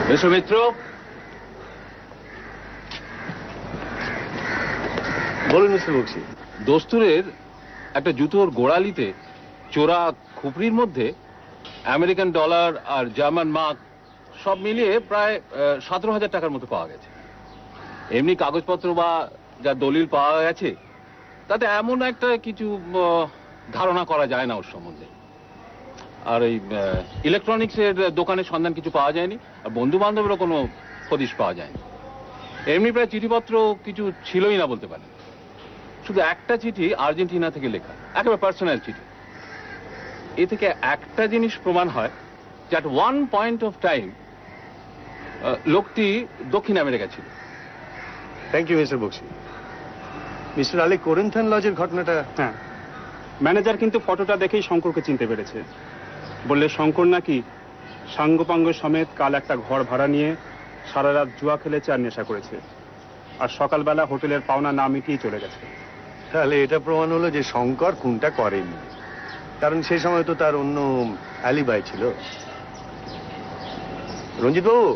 মিস্টার মিত্র, বলুন মিস্টার বক্সি। দস্তুরের একটা জুতোর গোড়ালিতে চোরা খুপড়ির মধ্যে আমেরিকান ডলার আর জার্মান মার্ক সব মিলিয়ে প্রায় 17,000 টাকার মতো পাওয়া গেছে। এমনি কাগজপত্র বা যা দলিল পাওয়া গেছে তাতে এমন একটা কিছু ধারণা করা যায় না ওর সম্বন্ধে। আর এই ইলেকট্রনিক্সের দোকানের সন্ধান কিছু পাওয়া যায়নি, আর বন্ধু বান্ধবেরও কোনো হদিশ পাওয়া যায়নি। এমনি প্রায় চিঠিপত্র কিছু ছিলই না বলতে পারেন। শুধু একটা চিঠি আর্জেন্টিনা থেকে লেখা, একেবারে পার্সোনাল চিঠি। এ থেকে একটা জিনিস প্রমাণ হয় যে at one point of time লোকটি দক্ষিণ আমেরিকা ছিল। Thank you mister Bakshi. Mister Ali, Corinthian লজের ঘটনাটা? হ্যাঁ, ম্যানেজার কিন্তু ফটোটা দেখেই শঙ্করকে চিনতে পেরেছে। বললে শঙ্কর নাকি সাঙ্গপাঙ্গ সমেত কাল একটা ঘর ভাড়া নিয়ে সারা রাত জুয়া খেলেছে আর নেশা করেছে, আর সকালবেলা হোটেলের পাওনা না মিটিয়ে চলে গেছে। তাহলে এটা প্রমাণ হলো যে শঙ্কর খুনটা করেনি, কারণ সেই সময় তো তার অন্য অ্যালিবাই ছিল। রঞ্জিত বাবু,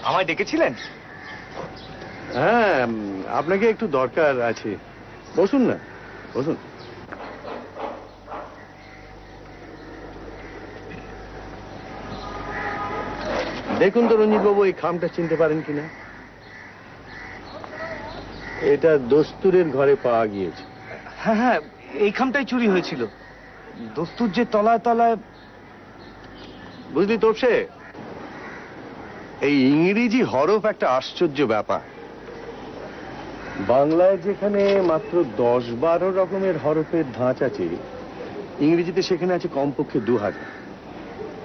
আমায় ডেকেছিলেন? হ্যাঁ, আপনাকে একটু দরকার আছে। বসুন না, বসুন। দেখুন তো রঞ্জিত বাবু, এই খামটা চিনতে পারেন কিনা? এটা দস্তুরের ঘরে পাওয়া গিয়েছে। হ্যাঁ হ্যাঁ, এই খামটাই চুরি হয়েছিল। দস্তুর যে তলায় তলায়। বুঝলি তোপসে, এই ইংরেজি হরফ একটা আশ্চর্য ব্যাপার। বাংলায় যেখানে মাত্র 10-12 রকমের হরফের ধাঁচ আছে, ইংরেজিতে সেখানে আছে কমপক্ষে 2000।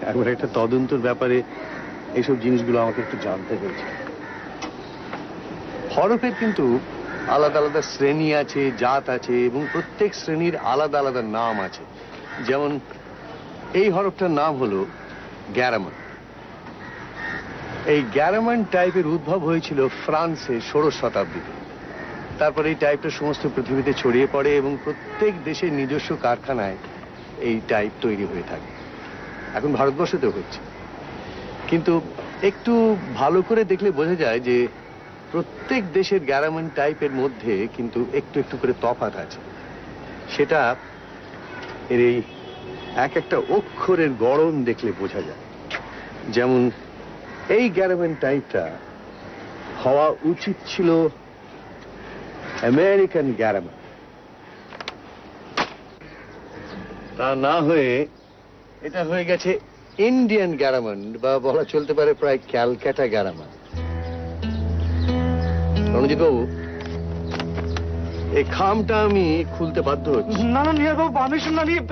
একবার একটা তদন্তর ব্যাপারে এইসব জিনিসগুলো আমাকে একটু জানতে হয়েছে। হরফের কিন্তু আলাদা আলাদা শ্রেণী আছে, জাত আছে, এবং প্রত্যেক শ্রেণীর আলাদা আলাদা নাম আছে। যেমন এই হরফটার নাম হলো গ্যারামান। এই গ্যারামান টাইপের উদ্ভব হয়েছিল ফ্রান্সে 16 শতাব্দীতে। তারপরে এই টাইপটা সমস্ত পৃথিবীতে ছড়িয়ে পড়ে এবং প্রত্যেক দেশের নিজস্ব কারখানায় এই টাইপ তৈরি হয়ে থাকে। এখন ভারতবর্ষতেও হচ্ছে, কিন্তু একটু ভালো করে দেখলে বোঝা যায় যে প্রত্যেক দেশের গ্যারামান টাইপের মধ্যে কিন্তু একটু একটু করে তফাৎ আছে। সেটা এর এই এক একটা অক্ষরের গড়ন দেখলে বোঝা যায়। যেমন এই গ্যারামান টাইপটা হওয়া উচিত ছিল আমেরিকান গ্যারামান, তা না হয়ে এটা হয়ে গেছে ইন্ডিয়ান গ্যারামান, বা বলা চলতে পারে প্রায় ক্যালকাটা গ্যারামান। রণজিৎ বাবু, এই খামটা আমি খুলতে বাধ্য হচ্ছি। না না নিহার বাবু, পারমিশন না নিয়ে।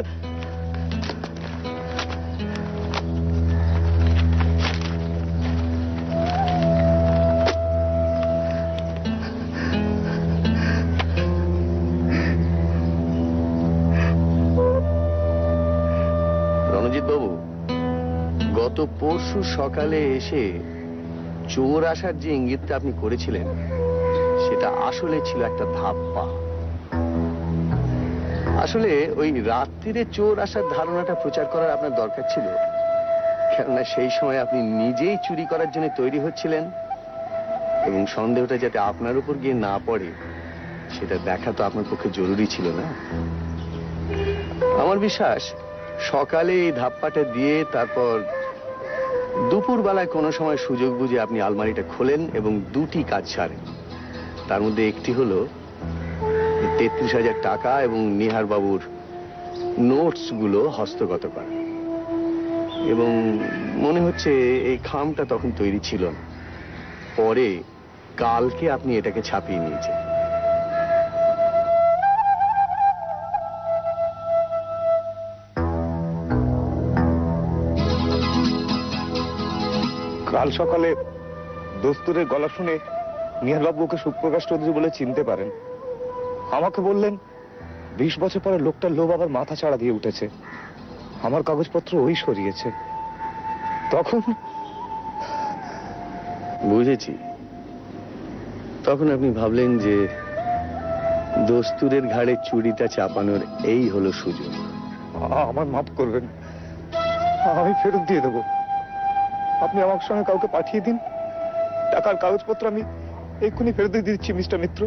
রণজিৎ বাবু, গত পরশু সকালে এসে চোর আসার যে ইঙ্গিতটা আপনি করেছিলেন, সেটা আসলে ছিল একটা ধাপ্পা। আসলে ওই রাত্রিরে চোর আসার ধারণাটা প্রচার করার আপনার দরকার ছিল, কেননা সেই সময় আপনি নিজেই চুরি করার জন্য তৈরি হচ্ছিলেন, এবং সন্দেহটা যাতে আপনার উপর গিয়ে না পড়ে সেটা দেখা তো আপনার পক্ষে জরুরি ছিল না। আমার বিশ্বাস সকালে এই ধাপ্পাটা দিয়ে তারপর দুপুর বেলায় কোনো সময় সুযোগ বুঝে আপনি আলমারিটা খোলেন এবং দুটি কাজ সারেন। তার মধ্যে একটি হলো 33,000 টাকা এবং নিহার বাবুর নোটস গুলো হস্তগত করা। এবং মনে হচ্ছে এই খামটা তখন তৈরি ছিল না, পরে কালকে আপনি এটাকে ছাপিয়ে নিয়েছেন। কাল সকালে দস্তুরের গলা শুনে নিহারবাবু ওকে সুপ্রকাশ চৌধুরী বলে চিনতে পারেন। আমাকে বললেন 20 বছর পরে লোকটার লোভ আবার মাথা ছাড়া দিয়ে উঠেছে, আমার কাগজপত্র ওই সরিয়েছে। তখন বুঝেছি, তখন আপনি ভাবলেন যে দস্তুরের ঘাড়ে চুরিটা চাপানোর এই হলো সুযোগ। আমার মাফ করবেন, আমি ফেরত দিয়ে দেবো। আপনি আমার সঙ্গে কাউকে পাঠিয়ে দিন, টাকার কাগজপত্র আমি এক্ষুনি ফেরত দিয়ে দিচ্ছি মিস্টার মিত্র।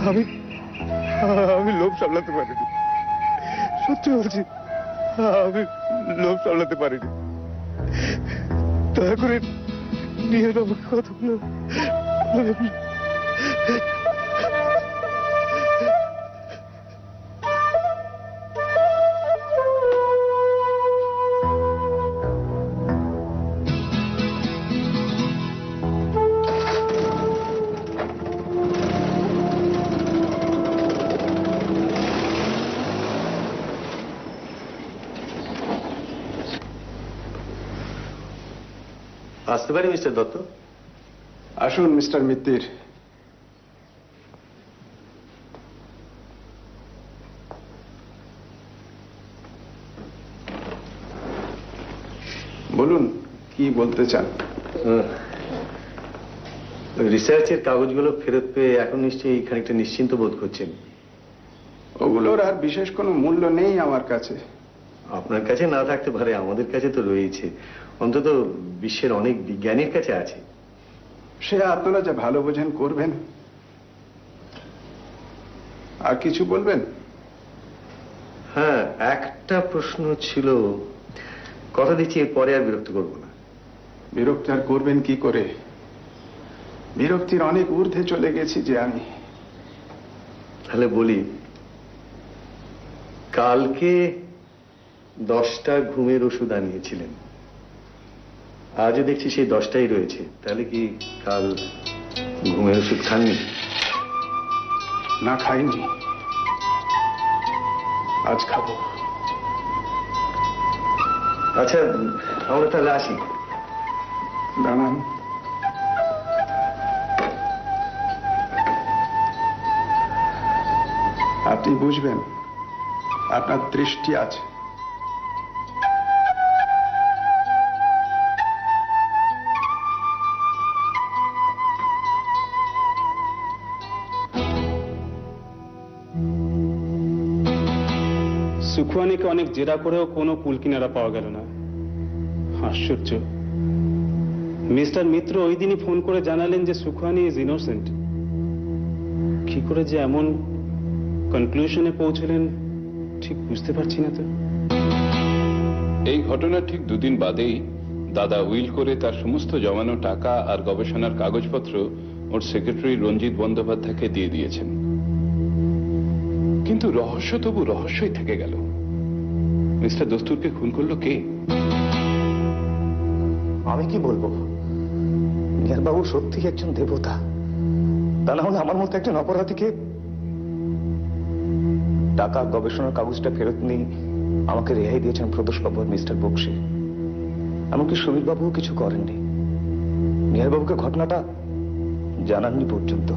আমি লোভ সামলাতে পারিনি, সত্যি বলছি, আমি লোভ সামলাতে পারিনি। দয়া করে নিয়ে নেবো কথাগুলো। আসতে পারি মিস্টার দত্ত? আসুন মিস্টার মিত্তির। বলুন কি বলতে চান? রিসার্চের কাগজগুলো ফেরত পেয়ে এখন নিশ্চয়ই খানিকটা নিশ্চিন্ত বোধ করছেন। ওগুলোর আর বিশেষ কোনো মূল্য নেই আমার কাছে। আপনার কাছে না থাকতে পারে, আমাদের কাছে তো রয়েছে, অন্তত বিশ্বের অনেক বিজ্ঞানীর কাছে আছে। সে আপনারা যা ভালো বোঝেন করবেন। আর কিছু বলবেন? হ্যাঁ, একটা প্রশ্ন ছিল, কথা দিচ্ছি এরপরে আর বিরক্ত করবো না। বিরক্ত আর করবেন কি করে? বিরক্তির অনেক ঊর্ধ্বে চলে গেছি যে আমি। তাহলে বলি, কালকে 10টা ঘুমের ওষুধ আনিয়েছিলেন, আজও দেখছি সেই 10টাই রয়েছে। তাহলে কি কাল ঘুমের ওষুধ খাননি? না, খাইনি, আজ খাবো। আচ্ছা, আমরা তাহলে আসি। দাঁড়ান, আপনি বুঝবেন, আপনার দৃষ্টি আছে। সুখওয়ানিকে অনেক জেরা করেও কোনো কুল কিনারা পাওয়া গেল না। আশ্চর্য, মিস্টার মিত্র ওই দিনই ফোন করে জানালেন যে সুখওয়ানি ইজ ইনোসেন্ট। কি করে যে এমন কনক্লুশনে পৌঁছলেন ঠিক বুঝতে পারছি না তো। এই ঘটনার ঠিক 2 দিন বাদেই দাদা উইল করে তার সমস্ত জমানো টাকা আর গবেষণার কাগজপত্র ওর সেক্রেটারি রঞ্জিত বন্দ্যোপাধ্যায়কে দিয়ে দিয়েছেন। কিন্তু রহস্য তবু রহস্যই থেকে গেল। মিস্টার দস্তুরকে খুন করলো কে? আমি কি বলবো, নিহারবাবু সত্যি একজন দেবতা, তা না হলে আমার মতো একজন অপরাধীকে। টাকা গবেষণার কাগজটা ফেরত নিয়ে আমাকে রেহাই দিয়েছেন প্রদোষবাবু আর মিস্টার বক্সি। এমনকি সুবীরবাবুও কিছু করেননি, নিহারবাবুকে ঘটনাটা জানাননি পর্যন্ত।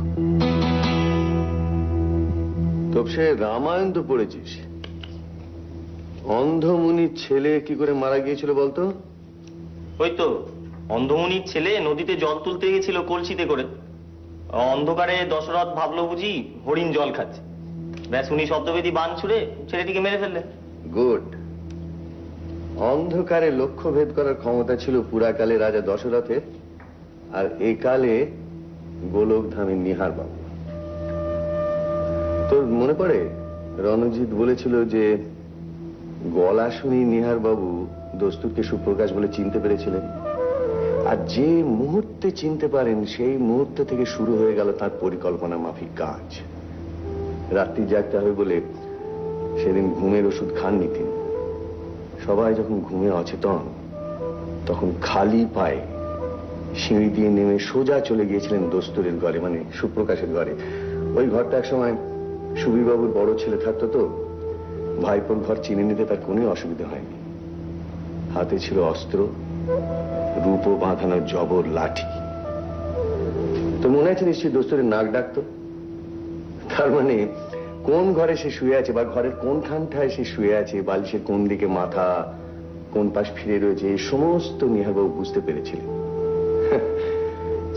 তবে রামায়ণ তো পড়েছিস, অন্ধমুনির ছেলে কি করে মারা গিয়েছিল বলতো? ওই তো অন্ধমুনির ছেলে নদীতে জল তুলতে গেছিল কলসিতে করে, অন্ধকারে দশরথ ভাবলো বুঝি হরিণ জল খাচ্ছে, ব্যাস উনি শব্দবেদী বান ছুড়ে ছেলেটিকে মেরে ফেললেন। গুড। অন্ধকারে লক্ষ্য ভেদ করার ক্ষমতা ছিল পুরাকালে রাজা দশরথের, আর এই কালে গোলকধামের নিহার বাবু। তোর মনে পড়ে রণজিৎ বলেছিল যে গলা শুনি নিহার বাবু দস্তুরকে সুপ্রকাশ বলে চিনতে পেরেছিলেন, আর যে মুহূর্তে চিনতে পারেন সেই মুহূর্ত থেকে শুরু হয়ে গেল তার পরিকল্পনা মাফিক কাজ। রাত্রি জাগতে হবে বলে সেদিন ঘুমের ওষুধ খাননি তিনি। সবাই যখন ঘুমে অচেতন, তখন খালি পায়ে সিঁড়ি দিয়ে নেমে সোজা চলে গিয়েছিলেন দস্তুরের ঘরে, মানে সুপ্রকাশের ঘরে। ওই ঘরটা এক সময় সুবীরবাবুর বড় ছেলে থাকতো, তো ভাইপোর ঘর চিনে নিতে তার কোনো অসুবিধা হয়নি। হাতে ছিল অস্ত্র, রূপো বাঁধানো জবর লাঠি। তো মনে আছে নিশ্চয়ই দস্তুরের নাক ডাকতো। তার মানে কোন ঘরে সে শুয়ে আছে বা ঘরের কোনখানটায় সে শুয়ে আছে, বালিশের কোন দিকে মাথা, কোন পাশ ফিরে রয়েছে, এই সমস্ত নিহারবাবু বুঝতে পেরেছিলেন।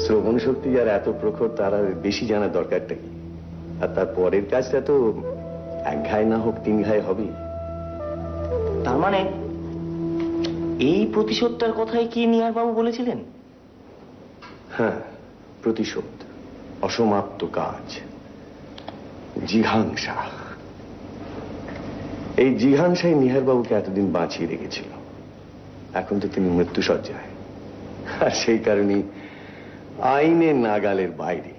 শ্রবণ শক্তি যার এত প্রখর, তার আর বেশি জানার দরকারটা কি? আর তার পরের কাজটা তো এক ঘায় না হোক 3 ঘায় হবেই। তার মানে এই প্রতিশোধটার কথাই কি নিহার বাবু বলেছিলেন? হ্যাঁ, প্রতিশোধ, অসমাপ্ত কাজ, জিঘাংসা। এই জিঘাংসাই নিহারবাবুকে এতদিন বাঁচিয়ে রেখেছিল। এখন তো তিনি মৃত্যুশয্যায়, আর সেই কারণে আইনের নাগালের বাইরে।